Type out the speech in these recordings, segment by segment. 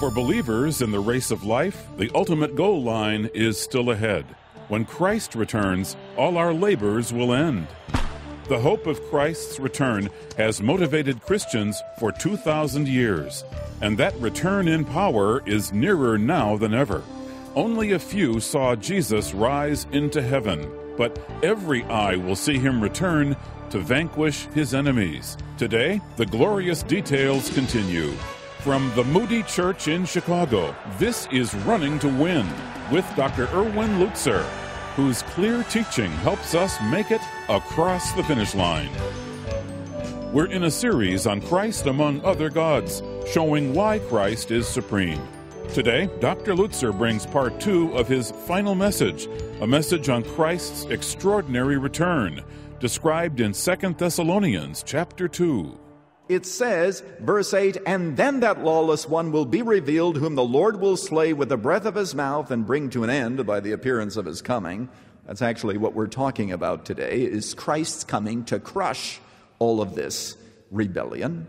For believers in the race of life, the ultimate goal line is still ahead. When Christ returns, all our labors will end. The hope of Christ's return has motivated Christians for 2,000 years, and that return in power is nearer now than ever. Only a few saw Jesus rise into heaven, but every eye will see him return to vanquish his enemies. Today, the glorious details continue. From the Moody Church in Chicago, this is Running to Win with Dr. Erwin Lutzer, whose clear teaching helps us make it across the finish line. We're in a series on Christ among other gods, showing why Christ is supreme. Today, Dr. Lutzer brings part 2 of his final message, a message on Christ's extraordinary return, described in 2 Thessalonians chapter 2. It says, verse 8, "And then that lawless one will be revealed, whom the Lord will slay with the breath of his mouth and bring to an end by the appearance of his coming." That's actually what we're talking about today, is Christ's coming to crush all of this rebellion.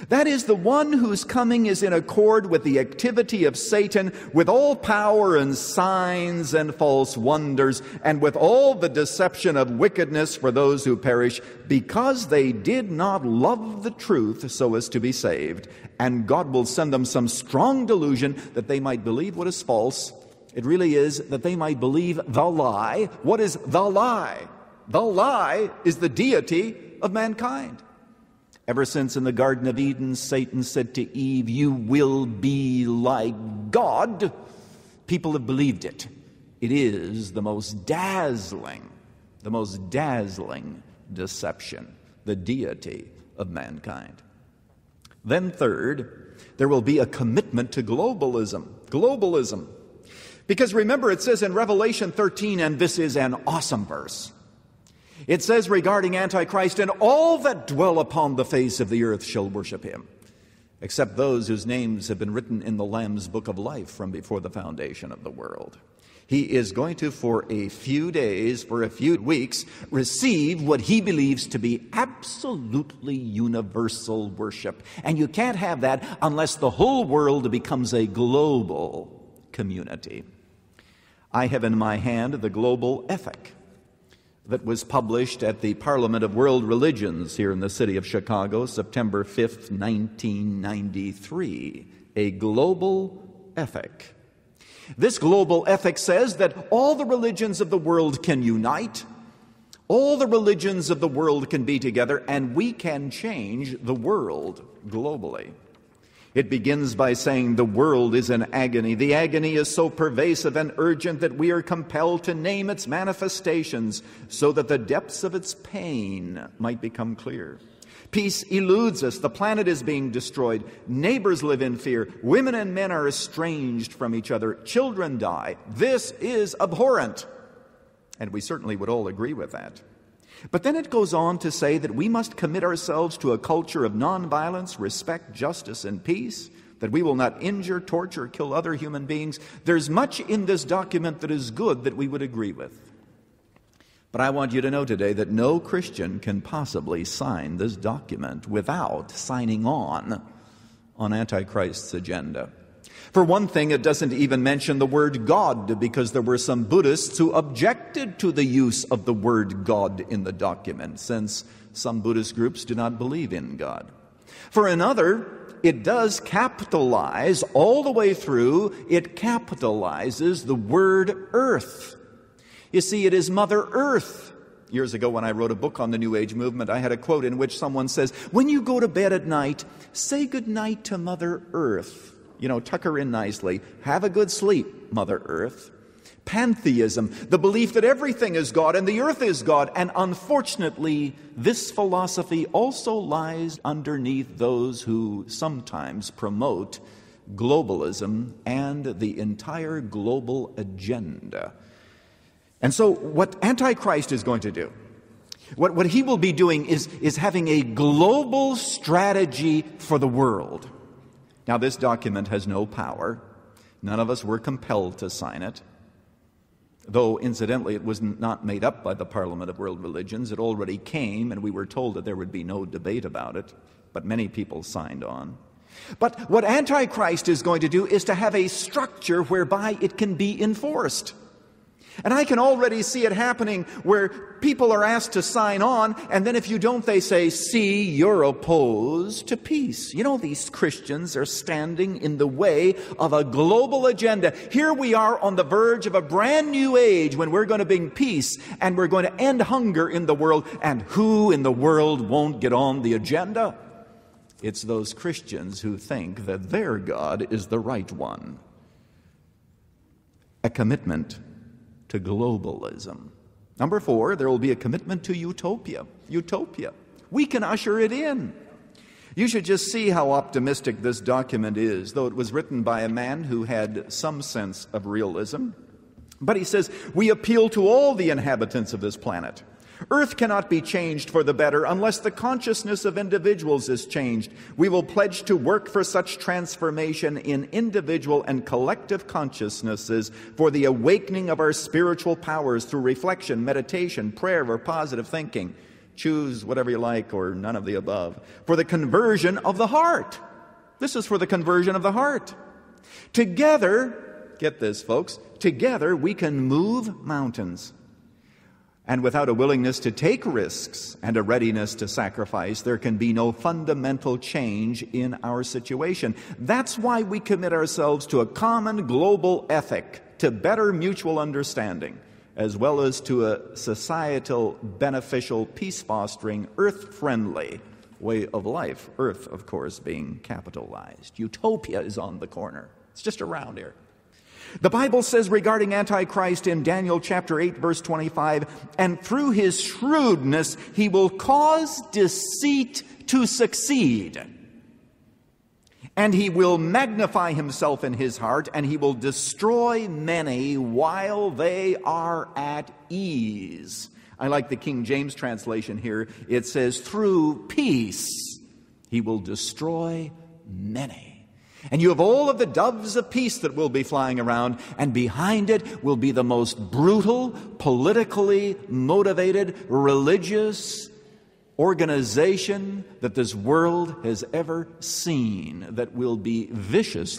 That is, the one whose coming is in accord with the activity of Satan, with all power and signs and false wonders, and with all the deception of wickedness for those who perish, because they did not love the truth so as to be saved. And God will send them some strong delusion that they might believe what is false. It really is that they might believe the lie. What is the lie? The lie is the deity of mankind. Ever since in the Garden of Eden, Satan said to Eve, "You will be like God," people have believed it. It is the most dazzling deception, the deity of mankind. Then third, there will be a commitment to globalism. Globalism. Because remember, it says in Revelation 13, and this is an awesome verse, it says regarding Antichrist, "And all that dwell upon the face of the earth shall worship him, except those whose names have been written in the Lamb's book of life from before the foundation of the world." He is going to, for a few days, for a few weeks, receive what he believes to be absolutely universal worship. And you can't have that unless the whole world becomes a global community. I have in my hand the global ethic that was published at the Parliament of World Religions here in the city of Chicago, September 5th, 1993. A global ethic. This global ethic says that all the religions of the world can unite, all the religions of the world can be together, and we can change the world globally. It begins by saying the world is in agony. The agony is so pervasive and urgent that we are compelled to name its manifestations so that the depths of its pain might become clear. Peace eludes us. The planet is being destroyed. Neighbors live in fear. Women and men are estranged from each other. Children die. This is abhorrent. And we certainly would all agree with that. But then it goes on to say that we must commit ourselves to a culture of nonviolence, respect, justice, and peace, that we will not injure, torture, kill other human beings. There's much in this document that is good that we would agree with. But I want you to know today that no Christian can possibly sign this document without signing on Antichrist's agenda. For one thing, it doesn't even mention the word God, because there were some Buddhists who objected to the use of the word God in the document, since some Buddhist groups do not believe in God. For another, it does capitalize all the way through. It capitalizes the word earth. You see, it is Mother Earth. Years ago when I wrote a book on the New Age movement, I had a quote in which someone says, "When you go to bed at night, say good night to Mother Earth. You know, tuck her in nicely. Have a good sleep, Mother Earth." Pantheism, the belief that everything is God and the earth is God. And unfortunately, this philosophy also lies underneath those who sometimes promote globalism and the entire global agenda. And so what Antichrist is going to do, what he will be doing is having a global strategy for the world. Now, this document has no power. None of us were compelled to sign it. Though, incidentally, it was not made up by the Parliament of World Religions. It already came, and we were told that there would be no debate about it. But many people signed on. But what Antichrist is going to do is to have a structure whereby it can be enforced. And I can already see it happening where people are asked to sign on, and then if you don't, they say, see, you're opposed to peace. You know, these Christians are standing in the way of a global agenda. Here we are on the verge of a brand new age when we're going to bring peace and we're going to end hunger in the world. And who in the world won't get on the agenda? It's those Christians who think that their God is the right one. A commitment to globalism. Number 4, there will be a commitment to utopia. Utopia. We can usher it in. You should just see how optimistic this document is, though it was written by a man who had some sense of realism. But he says, we appeal to all the inhabitants of this planet. Earth cannot be changed for the better unless the consciousness of individuals is changed. We will pledge to work for such transformation in individual and collective consciousnesses for the awakening of our spiritual powers through reflection, meditation, prayer, or positive thinking. Choose whatever you like or none of the above. For the conversion of the heart. This is for the conversion of the heart. Together, get this, folks, together we can move mountains. And without a willingness to take risks and a readiness to sacrifice, there can be no fundamental change in our situation. That's why we commit ourselves to a common global ethic, to better mutual understanding, as well as to a societal, beneficial, peace-fostering, earth-friendly way of life. Earth, of course, being capitalized. Utopia is on the corner. It's just around here. The Bible says regarding Antichrist in Daniel chapter 8, verse 25, and through his shrewdness he will cause deceit to succeed. And he will magnify himself in his heart, and he will destroy many while they are at ease. I like the King James translation here. It says, through peace he will destroy many. And you have all of the doves of peace that will be flying around, and behind it will be the most brutal, politically motivated, religious organization that this world has ever seen that will be viciously